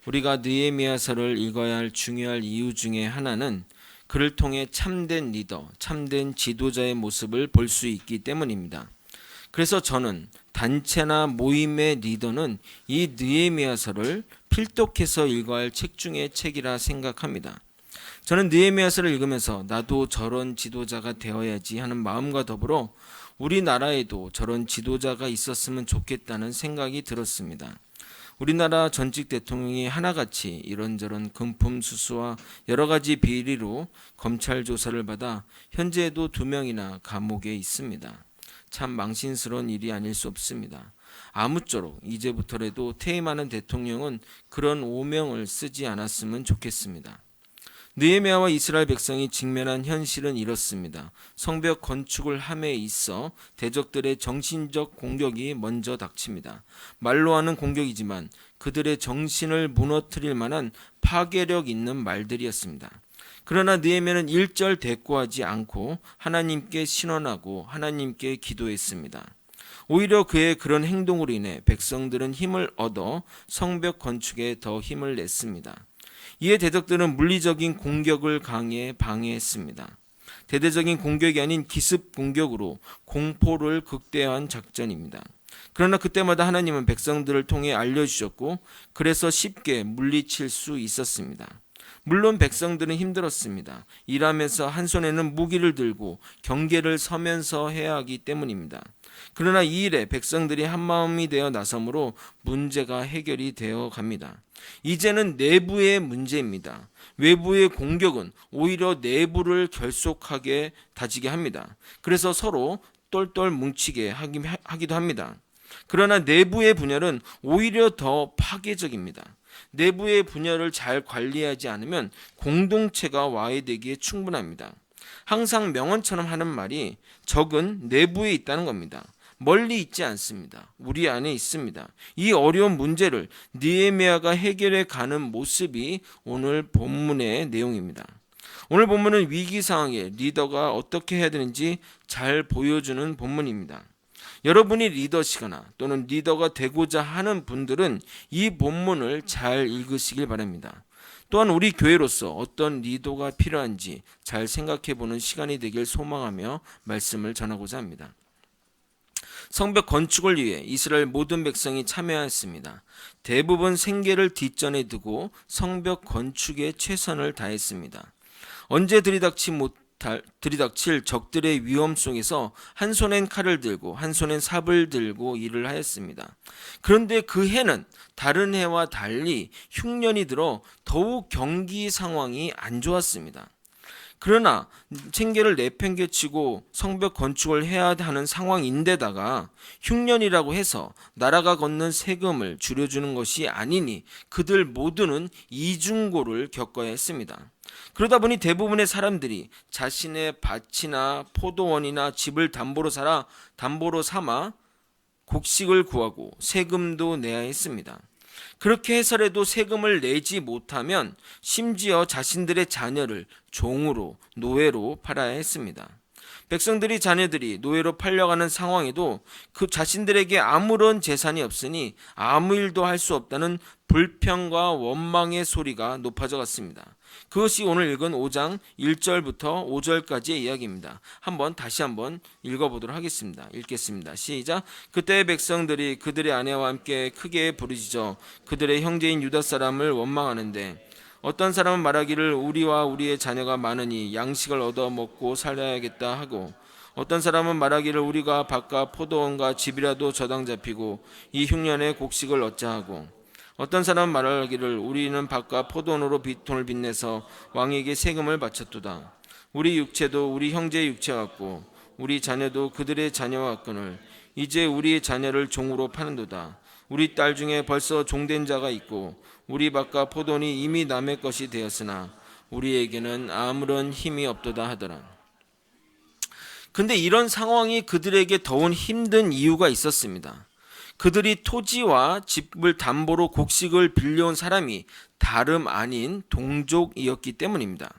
우리가 느헤미야서를 읽어야 할 중요한 이유 중에 하나는 그를 통해 참된 리더, 참된 지도자의 모습을 볼 수 있기 때문입니다. 그래서 저는 단체나 모임의 리더는 이 느헤미야서를 필독해서 읽어야 할 책 중의 책이라 생각합니다. 저는 느헤미야서를 읽으면서 나도 저런 지도자가 되어야지 하는 마음과 더불어 우리나라에도 저런 지도자가 있었으면 좋겠다는 생각이 들었습니다. 우리나라 전직 대통령이 하나같이 이런저런 금품수수와 여러 가지 비리로 검찰 조사를 받아 현재에도 2명이나 감옥에 있습니다. 참 망신스러운 일이 아닐 수 없습니다. 아무쪼록 이제부터라도 퇴임하는 대통령은 그런 오명을 쓰지 않았으면 좋겠습니다. 느헤미야와 이스라엘 백성이 직면한 현실은 이렇습니다. 성벽 건축을 함에 있어 대적들의 정신적 공격이 먼저 닥칩니다. 말로 하는 공격이지만 그들의 정신을 무너뜨릴 만한 파괴력 있는 말들이었습니다. 그러나 느헤미야는 1절 대꾸하지 않고 하나님께 신원하고 하나님께 기도했습니다. 오히려 그의 그런 행동으로 인해 백성들은 힘을 얻어 성벽 건축에 더 힘을 냈습니다. 이에 대적들은 물리적인 공격을 강해 방해했습니다. 대대적인 공격이 아닌 기습 공격으로 공포를 극대화한 작전입니다. 그러나 그때마다 하나님은 백성들을 통해 알려주셨고 그래서 쉽게 물리칠 수 있었습니다. 물론 백성들은 힘들었습니다. 일하면서 한 손에는 무기를 들고 경계를 서면서 해야 하기 때문입니다. 그러나 이 일에 백성들이 한마음이 되어 나서므로 문제가 해결이 되어 갑니다. 이제는 내부의 문제입니다. 외부의 공격은 오히려 내부를 결속하게 다지게 합니다. 그래서 서로 똘똘 뭉치게 하기도 합니다. 그러나 내부의 분열은 오히려 더 파괴적입니다. 내부의 분열을 잘 관리하지 않으면 공동체가 와해되기에 충분합니다. 항상 명언처럼 하는 말이 적은 내부에 있다는 겁니다. 멀리 있지 않습니다. 우리 안에 있습니다. 이 어려운 문제를 느헤미야가 해결해 가는 모습이 오늘 본문의 내용입니다. 오늘 본문은 위기 상황에 리더가 어떻게 해야 되는지 잘 보여주는 본문입니다. 여러분이 리더시거나 또는 리더가 되고자 하는 분들은 이 본문을 잘 읽으시길 바랍니다. 또한 우리 교회로서 어떤 리더가 필요한지 잘 생각해 보는 시간이 되길 소망하며 말씀을 전하고자 합니다. 성벽 건축을 위해 이스라엘 모든 백성이 참여했습니다. 대부분 생계를 뒷전에 두고 성벽 건축에 최선을 다했습니다. 언제 들이닥칠 적들의 위험 속에서 한 손엔 칼을 들고 한 손엔 삽을 들고 일을 하였습니다. 그런데 그 해는 다른 해와 달리 흉년이 들어 더욱 경기 상황이 안 좋았습니다. 그러나 생계를 내팽개치고 성벽 건축을 해야 하는 상황인데다가 흉년이라고 해서 나라가 걷는 세금을 줄여주는 것이 아니니 그들 모두는 이중고를 겪어야 했습니다. 그러다 보니 대부분의 사람들이 자신의 밭이나 포도원이나 집을 담보로 삼아 곡식을 구하고 세금도 내야 했습니다. 그렇게 해서라도 세금을 내지 못하면 심지어 자신들의 자녀를 종으로 노예로 팔아야 했습니다. 백성들이 자녀들이 노예로 팔려가는 상황에도 그 자신들에게 아무런 재산이 없으니 아무 일도 할 수 없다는 불평과 원망의 소리가 높아져 갔습니다. 그것이 오늘 읽은 5장 1절부터 5절까지의 이야기입니다. 다시 한번 읽어보도록 하겠습니다. 읽겠습니다. 시작. 그때 백성들이 그들의 아내와 함께 크게 부르짖어 그들의 형제인 유다 사람을 원망하는데 어떤 사람은 말하기를 우리와 우리의 자녀가 많으니 양식을 얻어 먹고 살아야겠다 하고 어떤 사람은 말하기를 우리가 밭과 포도원과 집이라도 저당 잡히고 이 흉년에 곡식을 얻자 하고 어떤 사람은 말하기를 우리는 밭과 포도원으로 돈을 빚내서 왕에게 세금을 바쳤도다. 우리 육체도 우리 형제의 육체 같고 우리 자녀도 그들의 자녀와 같거늘 이제 우리의 자녀를 종으로 파는도다. 우리 딸 중에 벌써 종된 자가 있고 우리 밭과 포도원이 이미 남의 것이 되었으나 우리에게는 아무런 힘이 없도다 하더라. 근데 이런 상황이 그들에게 더운 힘든 이유가 있었습니다. 그들이 토지와 집을 담보로 곡식을 빌려온 사람이 다름 아닌 동족이었기 때문입니다.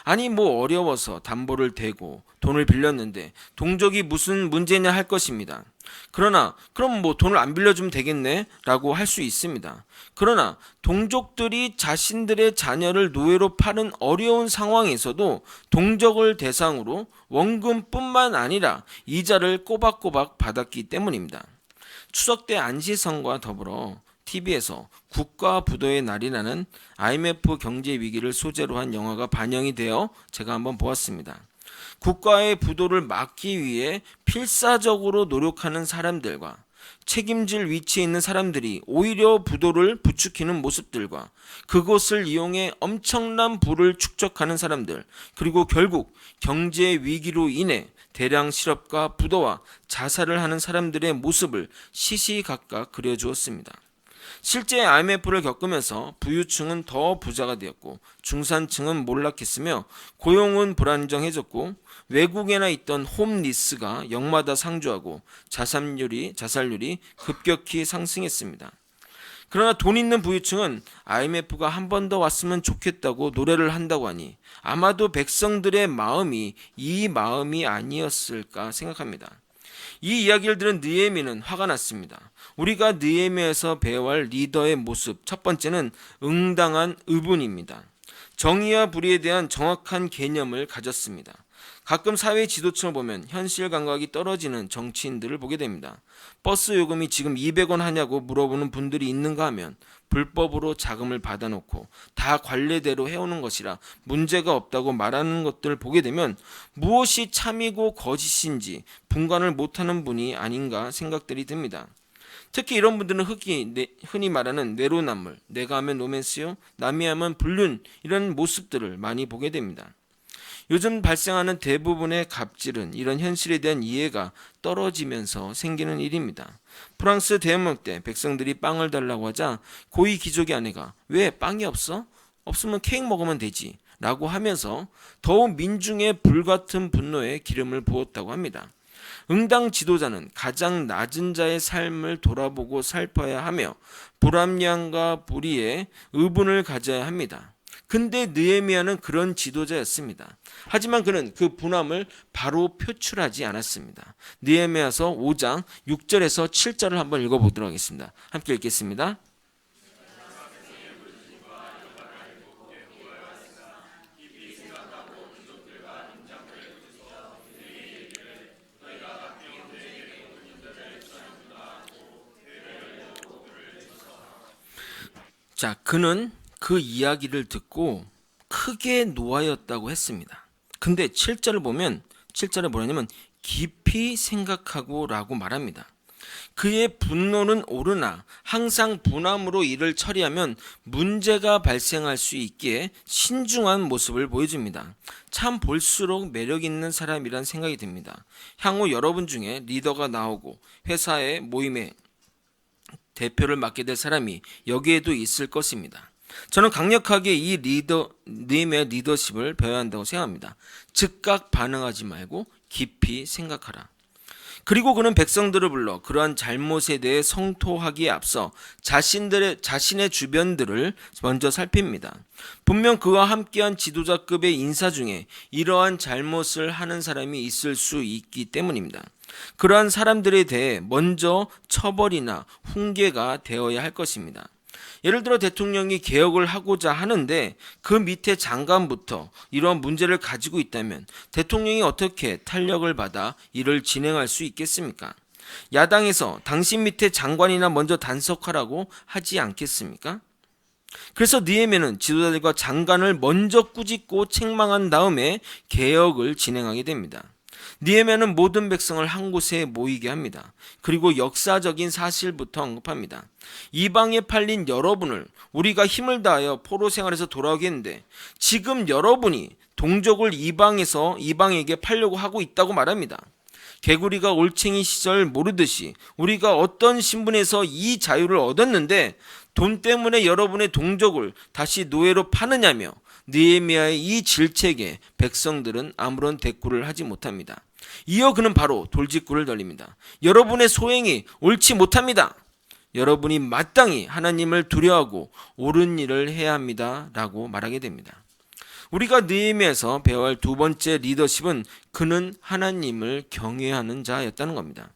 아니 뭐 어려워서 담보를 대고 돈을 빌렸는데 동족이 무슨 문제냐 할 것입니다. 그러나 그럼 뭐 돈을 안 빌려주면 되겠네 라고 할 수 있습니다. 그러나 동족들이 자신들의 자녀를 노예로 파는 어려운 상황에서도 동족을 대상으로 원금뿐만 아니라 이자를 꼬박꼬박 받았기 때문입니다. 추석 때 안시성과 더불어 TV에서 국가 부도의 날이라는 IMF 경제 위기를 소재로 한 영화가 반영이 되어 제가 한번 보았습니다. 국가의 부도를 막기 위해 필사적으로 노력하는 사람들과 책임질 위치에 있는 사람들이 오히려 부도를 부추기는 모습들과 그것을 이용해 엄청난 부를 축적하는 사람들, 그리고 결국 경제 위기로 인해 대량 실업과 부도와 자살을 하는 사람들의 모습을 시시각각 그려주었습니다. 실제 IMF를 겪으면서 부유층은 더 부자가 되었고 중산층은 몰락했으며 고용은 불안정해졌고 외국에나 있던 홈리스가 역마다 상주하고 자살률이 급격히 상승했습니다. 그러나 돈 있는 부유층은 IMF가 한 번 더 왔으면 좋겠다고 노래를 한다고 하니 아마도 백성들의 마음이 이 마음이 아니었을까 생각합니다. 이 이야기를 들은 느헤미는 화가 났습니다. 우리가 느헤미야에서 배워야 할 리더의 모습, 첫 번째는 응당한 의분입니다. 정의와 불의에 대한 정확한 개념을 가졌습니다. 가끔 사회 지도층을 보면 현실 감각이 떨어지는 정치인들을 보게 됩니다. 버스 요금이 지금 200원 하냐고 물어보는 분들이 있는가 하면 불법으로 자금을 받아놓고 다 관례대로 해오는 것이라 문제가 없다고 말하는 것들을 보게 되면 무엇이 참이고 거짓인지 분간을 못하는 분이 아닌가 생각들이 듭니다. 특히 이런 분들은 흔히 말하는 내로남불, 내가 하면 노맨스요, 남이 하면 불륜, 이런 모습들을 많이 보게 됩니다. 요즘 발생하는 대부분의 갑질은 이런 현실에 대한 이해가 떨어지면서 생기는 일입니다. 프랑스 대혁명 때 백성들이 빵을 달라고 하자 고위 귀족의 아내가 왜 빵이 없어? 없으면 케이크 먹으면 되지 라고 하면서 더욱 민중의 불같은 분노에 기름을 부었다고 합니다. 응당 지도자는 가장 낮은 자의 삶을 돌아보고 살펴야 하며 불합리함과 불의에 의분을 가져야 합니다. 근데 느헤미야는 그런 지도자였습니다. 하지만 그는 그 분함을 바로 표출하지 않았습니다. 느헤미야서 5장 6절에서 7절을 한번 읽어보도록 하겠습니다. 함께 읽겠습니다. 자, 그는 그 이야기를 듣고 크게 노하였다고 했습니다. 근데 7절을 보면 7절에 뭐냐면 깊이 생각하고 라고 말합니다. 그의 분노는 오르나 항상 분함으로 일을 처리하면 문제가 발생할 수 있기에 신중한 모습을 보여줍니다. 참 볼수록 매력 있는 사람이란 생각이 듭니다. 향후 여러분 중에 리더가 나오고 회사의 모임에 대표를 맡게 될 사람이 여기에도 있을 것입니다. 저는 강력하게 이 느헤미야 리더십을 배워야 한다고 생각합니다. 즉각 반응하지 말고 깊이 생각하라. 그리고 그는 백성들을 불러 그러한 잘못에 대해 성토하기에 앞서 자신의 주변들을 먼저 살핍니다. 분명 그와 함께한 지도자급의 인사 중에 이러한 잘못을 하는 사람이 있을 수 있기 때문입니다. 그러한 사람들에 대해 먼저 처벌이나 훈계가 되어야 할 것입니다. 예를 들어 대통령이 개혁을 하고자 하는데 그 밑에 장관부터 이런 문제를 가지고 있다면 대통령이 어떻게 탄력을 받아 일을 진행할 수 있겠습니까? 야당에서 당신 밑에 장관이나 먼저 단속하라고 하지 않겠습니까? 그래서 느헤미야는 지도자들과 장관을 먼저 꾸짖고 책망한 다음에 개혁을 진행하게 됩니다. 느헤미야는 모든 백성을 한 곳에 모이게 합니다. 그리고 역사적인 사실부터 언급합니다. 이방에 팔린 여러분을 우리가 힘을 다하여 포로 생활에서 돌아오게 했는데 지금 여러분이 동족을 이방에게 팔려고 하고 있다고 말합니다. 개구리가 올챙이 시절 모르듯이 우리가 어떤 신분에서 이 자유를 얻었는데 돈 때문에 여러분의 동족을 다시 노예로 파느냐며 느헤미야의 이 질책에 백성들은 아무런 대꾸를 하지 못합니다. 이어 그는 바로 돌직구를 돌립니다. 여러분의 소행이 옳지 못합니다. 여러분이 마땅히 하나님을 두려워하고 옳은 일을 해야 합니다. 라고 말하게 됩니다. 우리가 느헤미야에서 배워야 할 두 번째 리더십은 그는 하나님을 경외하는 자였다는 겁니다.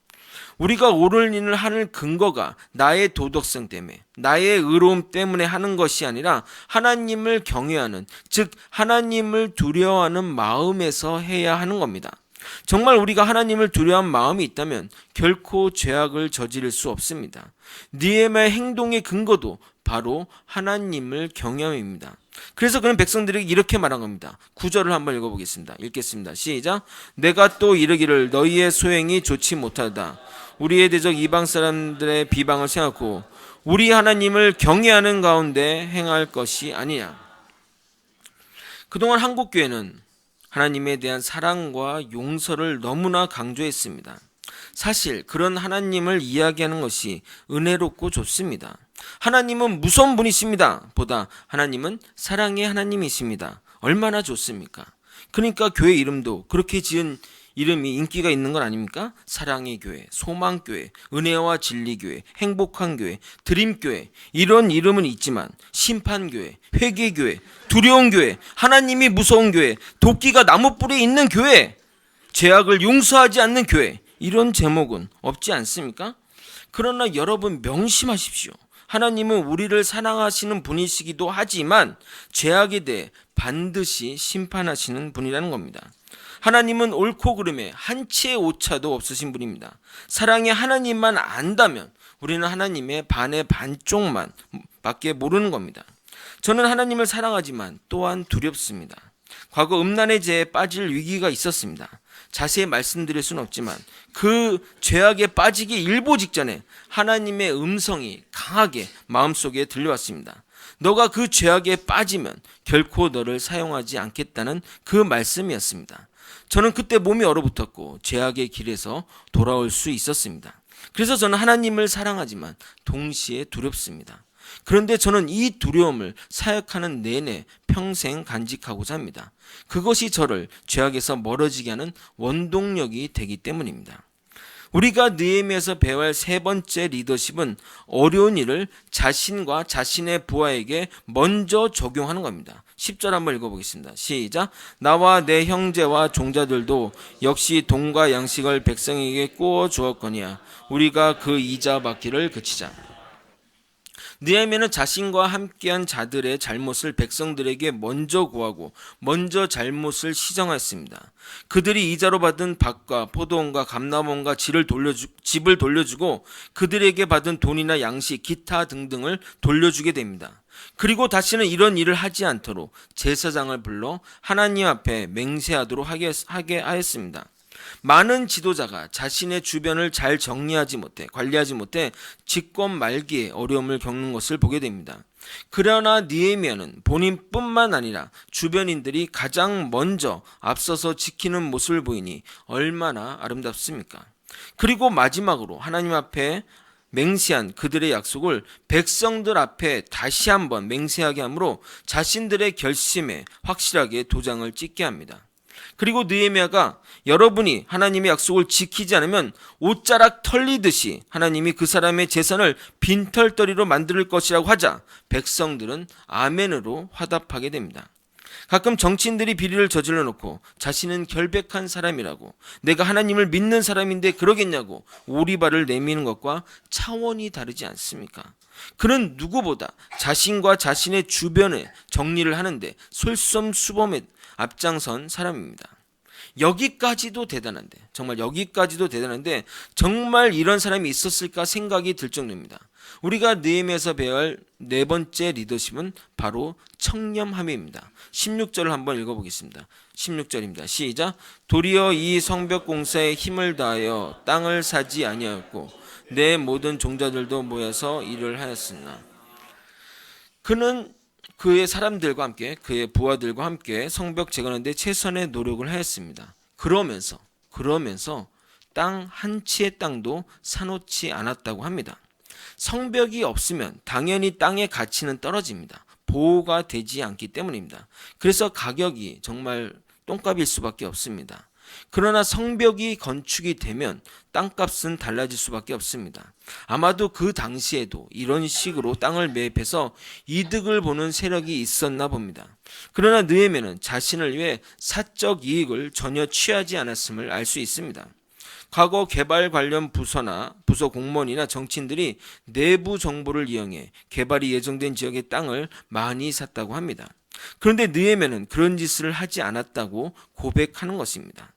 우리가 옳은 일을 하는 근거가 나의 도덕성 때문에, 나의 의로움 때문에 하는 것이 아니라 하나님을 경외하는, 즉 하나님을 두려워하는 마음에서 해야 하는 겁니다. 정말 우리가 하나님을 두려워하는 마음이 있다면 결코 죄악을 저지를 수 없습니다. 느헤미야의 행동의 근거도 바로 하나님을 경외함입니다. 그래서 그는 백성들에게 이렇게 말한 겁니다. 9절을 한번 읽어보겠습니다. 읽겠습니다. 시작. 내가 또 이르기를 너희의 소행이 좋지 못하다. 우리의 대적 이방 사람들의 비방을 생각하고 우리 하나님을 경외하는 가운데 행할 것이 아니냐. 그동안 한국교회는 하나님에 대한 사랑과 용서를 너무나 강조했습니다. 사실 그런 하나님을 이야기하는 것이 은혜롭고 좋습니다. 하나님은 무서운 분이십니다 보다 하나님은 사랑의 하나님이십니다. 얼마나 좋습니까? 그러니까 교회 이름도 그렇게 지은 이름이 인기가 있는 건 아닙니까? 사랑의 교회, 소망교회, 은혜와 진리교회, 행복한 교회, 드림교회, 이런 이름은 있지만 심판교회, 회개교회, 두려운 교회, 하나님이 무서운 교회, 도끼가 나무뿔에 있는 교회, 죄악을 용서하지 않는 교회, 이런 제목은 없지 않습니까? 그러나 여러분 명심하십시오. 하나님은 우리를 사랑하시는 분이시기도 하지만 죄악에 대해 반드시 심판하시는 분이라는 겁니다. 하나님은 옳고 그름에 한 치의 오차도 없으신 분입니다. 사랑의 하나님만 안다면 우리는 하나님의 반의 반쪽만 밖에 모르는 겁니다. 저는 하나님을 사랑하지만 또한 두렵습니다. 과거 음란의 죄에 빠질 위기가 있었습니다. 자세히 말씀드릴 수는 없지만 그 죄악에 빠지기 일보 직전에 하나님의 음성이 강하게 마음속에 들려왔습니다. 너가 그 죄악에 빠지면 결코 너를 사용하지 않겠다는 그 말씀이었습니다. 저는 그때 몸이 얼어붙었고 죄악의 길에서 돌아올 수 있었습니다. 그래서 저는 하나님을 사랑하지만 동시에 두렵습니다. 그런데 저는 이 두려움을 사역하는 내내 평생 간직하고자 합니다. 그것이 저를 죄악에서 멀어지게 하는 원동력이 되기 때문입니다. 우리가 느헤미야에서 배워야 할 세 번째 리더십은 어려운 일을 자신과 자신의 부하에게 먼저 적용하는 겁니다. 10절 한번 읽어보겠습니다. 시작. 나와 내 형제와 종자들도 역시 돈과 양식을 백성에게 꾸어 주었거니와 우리가 그 이자 받기를 그치자. 느헤미야는 자신과 함께한 자들의 잘못을 백성들에게 먼저 고하고 먼저 잘못을 시정하였습니다. 그들이 이자로 받은 밭과 포도원과 감람원과 집을 돌려주고 그들에게 받은 돈이나 양식, 기타 등등을 돌려주게 됩니다. 그리고 다시는 이런 일을 하지 않도록 제사장을 불러 하나님 앞에 맹세하도록 하게 하였습니다. 많은 지도자가 자신의 주변을 잘 정리하지 못해 관리하지 못해 집권 말기에 어려움을 겪는 것을 보게 됩니다. 그러나 느헤미야는 본인뿐만 아니라 주변인들이 가장 먼저 앞서서 지키는 모습을 보이니 얼마나 아름답습니까? 그리고 마지막으로 하나님 앞에 맹세한 그들의 약속을 백성들 앞에 다시 한번 맹세하게 하므로 자신들의 결심에 확실하게 도장을 찍게 합니다. 그리고 느헤미야가 여러분이 하나님의 약속을 지키지 않으면 옷자락 털리듯이 하나님이 그 사람의 재산을 빈털터리로 만들 것이라고 하자 백성들은 아멘으로 화답하게 됩니다. 가끔 정치인들이 비리를 저질러 놓고 자신은 결백한 사람이라고 내가 하나님을 믿는 사람인데 그러겠냐고 오리발을 내미는 것과 차원이 다르지 않습니까? 그는 누구보다 자신과 자신의 주변에 정리를 하는데 솔선수범에 앞장선 사람입니다. 여기까지도 대단한데 정말 이런 사람이 있었을까 생각이 들 정도입니다. 우리가 느헤미야에서 배워야 할 네 번째 리더십은 바로 청렴함입니다. 16절을 한번 읽어보겠습니다. 16절입니다. 시작. 도리어 이 성벽 공사에 힘을 다하여 땅을 사지 아니하였고 내 모든 종자들도 모여서 일을 하였으나 그는 그의 사람들과 함께 그의 부하들과 함께 성벽 재건하는 데 최선의 노력을 하였습니다. 그러면서 땅 한 치의 땅도 사놓지 않았다고 합니다. 성벽이 없으면 당연히 땅의 가치는 떨어집니다. 보호가 되지 않기 때문입니다. 그래서 가격이 정말 똥값일 수밖에 없습니다. 그러나 성벽이 건축이 되면 땅값은 달라질 수밖에 없습니다. 아마도 그 당시에도 이런 식으로 땅을 매입해서 이득을 보는 세력이 있었나 봅니다. 그러나 느헤미야는 자신을 위해 사적 이익을 전혀 취하지 않았음을 알 수 있습니다. 과거 개발 관련 부서 공무원이나 정치인들이 내부 정보를 이용해 개발이 예정된 지역의 땅을 많이 샀다고 합니다. 그런데 느헤미야는 그런 짓을 하지 않았다고 고백하는 것입니다.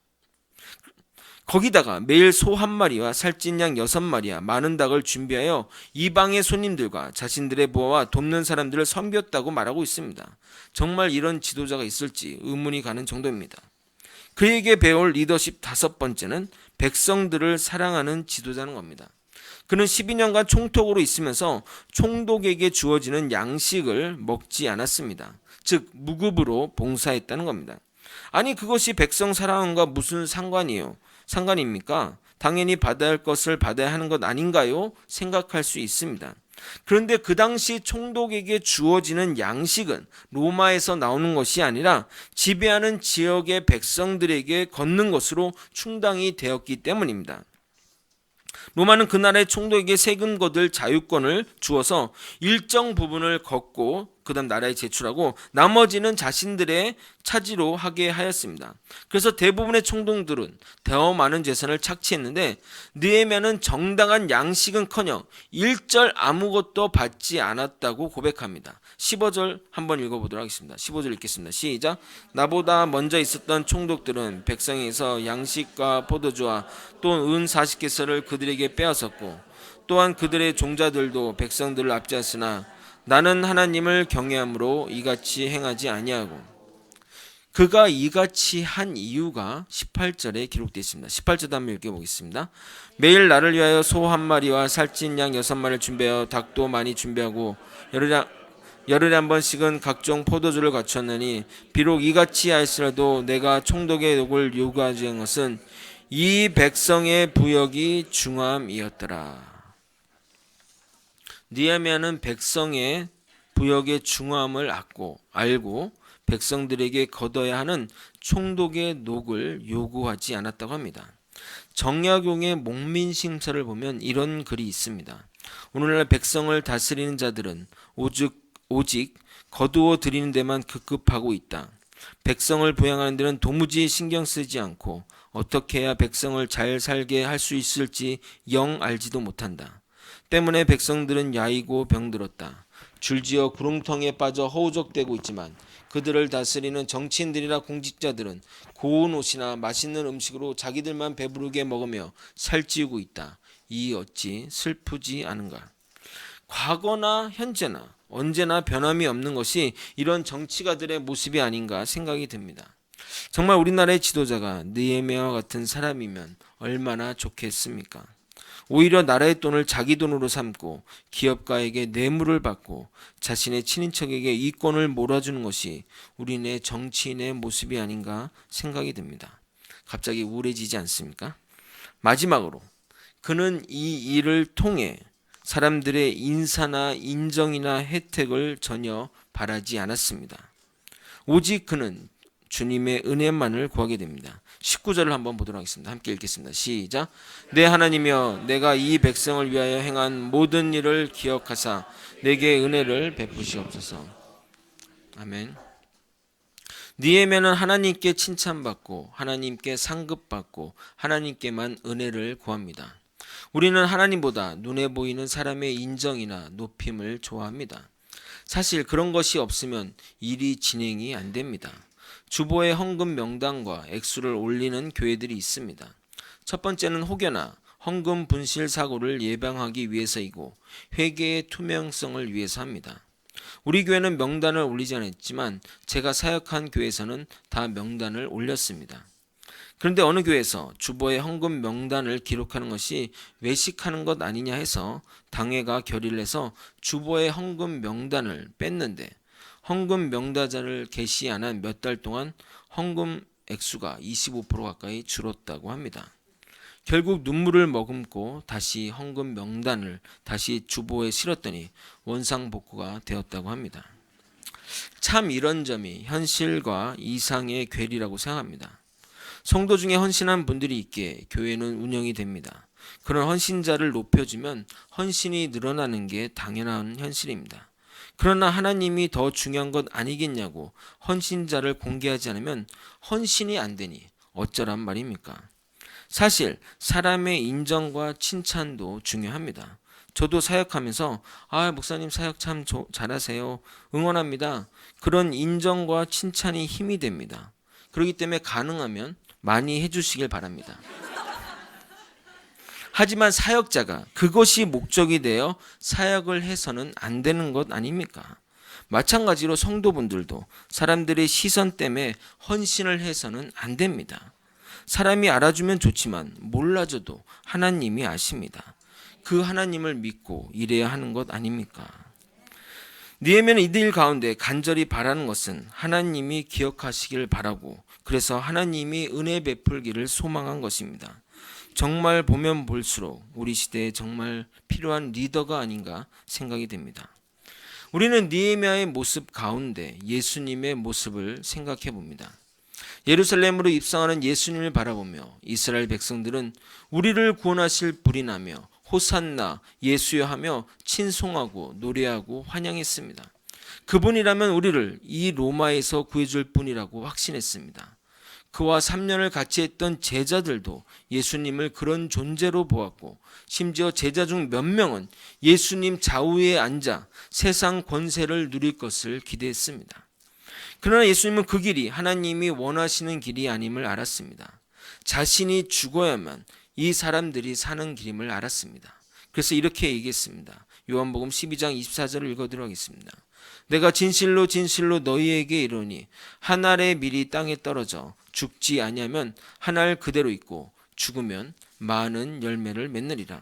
거기다가 매일 소 한 마리와 살찐 양 6마리와 많은 닭을 준비하여 이방의 손님들과 자신들의 부하와 돕는 사람들을 섬겼다고 말하고 있습니다. 정말 이런 지도자가 있을지 의문이 가는 정도입니다. 그에게 배울 리더십 5번째는 백성들을 사랑하는 지도자는 겁니다. 그는 12년간 총독으로 있으면서 총독에게 주어지는 양식을 먹지 않았습니다. 즉 무급으로 봉사했다는 겁니다. 아니 그것이 백성 사랑과 무슨 상관입니까? 당연히 받아야 할 것을 받아야 하는 것 아닌가요? 생각할 수 있습니다. 그런데 그 당시 총독에게 주어지는 양식은 로마에서 나오는 것이 아니라 지배하는 지역의 백성들에게 걷는 것으로 충당이 되었기 때문입니다. 로마는 그 나라의 총독에게 세금 거둘 자유권을 주어서 일정 부분을 걷고 그 다음 나라에 제출하고 나머지는 자신들의 차지로 하게 하였습니다. 그래서 대부분의 총독들은 더 많은 재산을 착취했는데 느헤미야는 정당한 양식은커녕 일절 아무것도 받지 않았다고 고백합니다. 15절 한번 읽어보도록 하겠습니다. 15절 읽겠습니다. 시작. 나보다 먼저 있었던 총독들은 백성에서 양식과 포도주와 또 은 40개설을 그들에게 빼앗았고 또한 그들의 종자들도 백성들을 압제하였으나 나는 하나님을 경외함으로 이같이 행하지 아니하고. 그가 이같이 한 이유가 18절에 기록되어 있습니다. 18절 한번 읽어보겠습니다. 매일 나를 위하여 소 한 마리와 살찐 양 6마리를 준비하여 닭도 많이 준비하고 열흘에 한 번씩은 각종 포도주를 갖췄느니 비록 이같이 하였으라도 내가 총독의 욕을 요구하지 않은 것은 이 백성의 부역이 중함이었더라. 느헤미야는 백성의 부역의 중함을 알고 백성들에게 거둬야 하는 총독의 녹을 요구하지 않았다고 합니다. 정약용의 목민심서를 보면 이런 글이 있습니다. 오늘날 백성을 다스리는 자들은 오직 거두어 드리는 데만 급급하고 있다. 백성을 부양하는 데는 도무지 신경 쓰지 않고 어떻게 해야 백성을 잘 살게 할 수 있을지 영 알지도 못한다. 때문에 백성들은 야이고 병들었다. 줄지어 구렁텅이에 빠져 허우적대고 있지만 그들을 다스리는 정치인들이나 공직자들은 고운 옷이나 맛있는 음식으로 자기들만 배부르게 먹으며 살찌우고 있다. 이 어찌 슬프지 않은가. 과거나 현재나 언제나 변함이 없는 것이 이런 정치가들의 모습이 아닌가 생각이 듭니다. 정말 우리나라의 지도자가 느헤미야와 같은 사람이면 얼마나 좋겠습니까? 오히려 나라의 돈을 자기 돈으로 삼고 기업가에게 뇌물을 받고 자신의 친인척에게 이권을 몰아주는 것이 우리네 정치인의 모습이 아닌가 생각이 듭니다. 갑자기 우울해지지 않습니까? 마지막으로 그는 이 일을 통해 사람들의 인사나 인정이나 혜택을 전혀 바라지 않았습니다. 오직 그는 주님의 은혜만을 구하게 됩니다. 19절을 한번 보도록 하겠습니다. 함께 읽겠습니다. 시작. 내 하나님이여 내가 이 백성을 위하여 행한 모든 일을 기억하사 내게 은혜를 베푸시옵소서. 아멘. 느헤미야는 하나님께 칭찬받고 하나님께 상급받고 하나님께만 은혜를 구합니다. 우리는 하나님보다 눈에 보이는 사람의 인정이나 높임을 좋아합니다. 사실 그런 것이 없으면 일이 진행이 안 됩니다. 주보의 헌금 명단과 액수를 올리는 교회들이 있습니다. 첫 번째는 혹여나 헌금 분실 사고를 예방하기 위해서이고 회계의 투명성을 위해서 합니다. 우리 교회는 명단을 올리지 않았지만 제가 사역한 교회에서는 다 명단을 올렸습니다. 그런데 어느 교회에서 주보의 헌금 명단을 기록하는 것이 외식하는 것 아니냐 해서 당회가 결의를 해서 주보의 헌금 명단을 뺐는데 헌금 명단자를 게시 안 한 몇 달 동안 헌금 액수가 25% 가까이 줄었다고 합니다. 결국 눈물을 머금고 다시 헌금 명단을 다시 주보에 실었더니 원상복구가 되었다고 합니다. 참 이런 점이 현실과 이상의 괴리라고 생각합니다. 성도 중에 헌신한 분들이 있기에 교회는 운영이 됩니다. 그런 헌신자를 높여주면 헌신이 늘어나는 게 당연한 현실입니다. 그러나 하나님이 더 중요한 것 아니겠냐고 헌신자를 공개하지 않으면 헌신이 안 되니 어쩌란 말입니까? 사실 사람의 인정과 칭찬도 중요합니다. 저도 사역하면서 목사님 사역 참 잘하세요. 응원합니다. 그런 인정과 칭찬이 힘이 됩니다. 그렇기 때문에 가능하면 많이 해주시길 바랍니다. 하지만 사역자가 그것이 목적이 되어 사역을 해서는 안 되는 것 아닙니까? 마찬가지로 성도분들도 사람들의 시선 때문에 헌신을 해서는 안 됩니다. 사람이 알아주면 좋지만 몰라줘도 하나님이 아십니다. 그 하나님을 믿고 일해야 하는 것 아닙니까? 느헤미야는 이들 가운데 간절히 바라는 것은 하나님이 기억하시길 바라고, 그래서 하나님이 은혜 베풀기를 소망한 것입니다. 정말 보면 볼수록 우리 시대에 정말 필요한 리더가 아닌가 생각이 됩니다. 우리는 느헤미야의 모습 가운데 예수님의 모습을 생각해 봅니다. 예루살렘으로 입성하는 예수님을 바라보며 이스라엘 백성들은 우리를 구원하실 불이 나며 호산나 예수여 하며 친송하고 노래하고 환영했습니다. 그분이라면 우리를 이 로마에서 구해줄 분이라고 확신했습니다. 그와 3년을 같이 했던 제자들도 예수님을 그런 존재로 보았고, 심지어 제자 중 몇 명은 예수님 좌우에 앉아 세상 권세를 누릴 것을 기대했습니다. 그러나 예수님은 그 길이 하나님이 원하시는 길이 아님을 알았습니다. 자신이 죽어야만 이 사람들이 사는 길임을 알았습니다. 그래서 이렇게 얘기했습니다. 요한복음 12장 24절을 읽어드리도록 하겠습니다. 내가 진실로 진실로 너희에게 이르노니 한 알의 밀이 땅에 떨어져 죽지 아니하면 한 알 그대로 있고 죽으면 많은 열매를 맺느니라.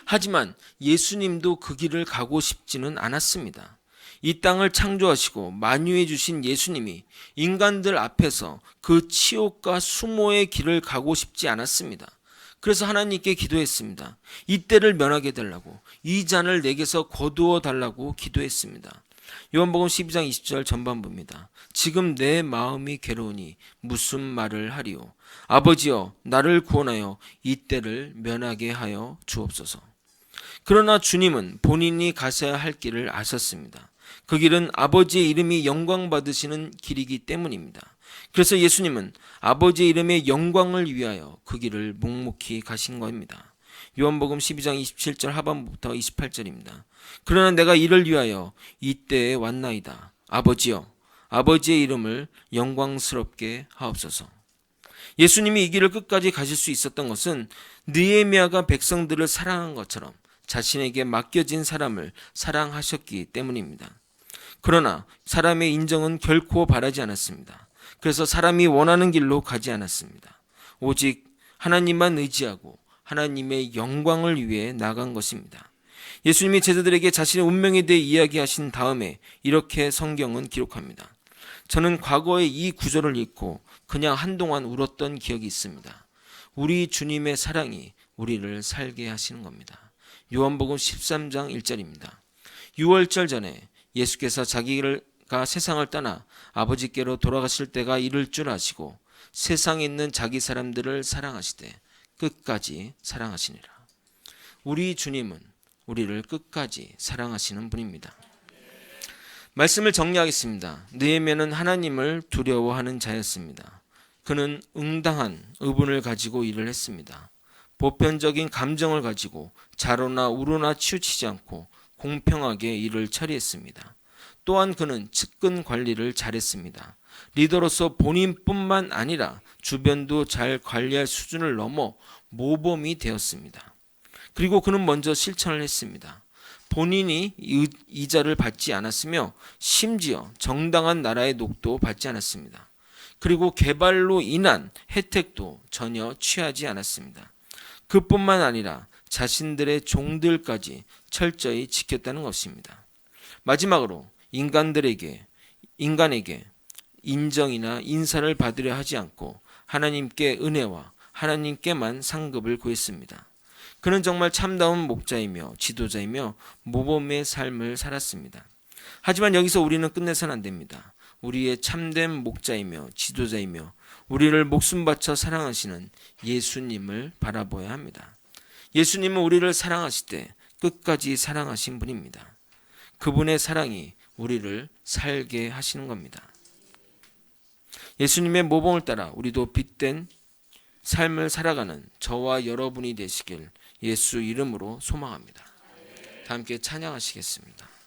하지만 예수님도 그 길을 가고 싶지는 않았습니다. 이 땅을 창조하시고 만유해 주신 예수님이 인간들 앞에서 그 치욕과 수모의 길을 가고 싶지 않았습니다. 그래서 하나님께 기도했습니다. 이 때를 면하게 해달라고, 이 잔을 내게서 거두어 달라고 기도했습니다. 요한복음 12장 20절 전반부입니다. 지금 내 마음이 괴로우니 무슨 말을 하리요. 아버지여 나를 구원하여 이 때를 면하게 하여 주옵소서. 그러나 주님은 본인이 가셔야 할 길을 아셨습니다. 그 길은 아버지의 이름이 영광 받으시는 길이기 때문입니다. 그래서 예수님은 아버지의 이름의 영광을 위하여 그 길을 묵묵히 가신 겁니다. 요한복음 12장 27절 하반부터 28절입니다. 그러나 내가 이를 위하여 이때에 왔나이다. 아버지여 아버지의 이름을 영광스럽게 하옵소서. 예수님이 이 길을 끝까지 가실 수 있었던 것은 느헤미야가 백성들을 사랑한 것처럼 자신에게 맡겨진 사람을 사랑하셨기 때문입니다. 그러나 사람의 인정은 결코 바라지 않았습니다. 그래서 사람이 원하는 길로 가지 않았습니다. 오직 하나님만 의지하고 하나님의 영광을 위해 나간 것입니다. 예수님이 제자들에게 자신의 운명에 대해 이야기하신 다음에 이렇게 성경은 기록합니다. 저는 과거에 이 구절을 읽고 그냥 한동안 울었던 기억이 있습니다. 우리 주님의 사랑이 우리를 살게 하시는 겁니다. 요한복음 13장 1절입니다. 유월절 전에 예수께서 자기가 세상을 떠나 아버지께로 돌아가실 때가 이를 줄 아시고 세상에 있는 자기 사람들을 사랑하시되 끝까지 사랑하시니라. 우리 주님은 우리를 끝까지 사랑하시는 분입니다. 말씀을 정리하겠습니다. 느헤미야는 하나님을 두려워하는 자였습니다. 그는 응당한 의분을 가지고 일을 했습니다. 보편적인 감정을 가지고 자로나 우로나 치우치지 않고 공평하게 일을 처리했습니다. 또한 그는 측근 관리를 잘했습니다. 리더로서 본인뿐만 아니라 주변도 잘 관리할 수준을 넘어 모범이 되었습니다. 그리고 그는 먼저 실천을 했습니다. 본인이 이자를 받지 않았으며 심지어 정당한 나라의 녹도 받지 않았습니다. 그리고 개발로 인한 혜택도 전혀 취하지 않았습니다. 그뿐만 아니라 자신들의 종들까지 철저히 지켰다는 것입니다. 마지막으로 인간에게 인정이나 인사를 받으려 하지 않고 하나님께 은혜와 하나님께만 상급을 구했습니다. 그는 정말 참다운 목자이며 지도자이며 모범의 삶을 살았습니다. 하지만 여기서 우리는 끝내서는 안 됩니다. 우리의 참된 목자이며 지도자이며 우리를 목숨 바쳐 사랑하시는 예수님을 바라보아야 합니다. 예수님은 우리를 사랑하시되 끝까지 사랑하신 분입니다. 그분의 사랑이 우리를 살게 하시는 겁니다. 예수님의 모범을 따라 우리도 빛된 삶을 살아가는 저와 여러분이 되시길 예수 이름으로 소망합니다. 다 함께 찬양하시겠습니다.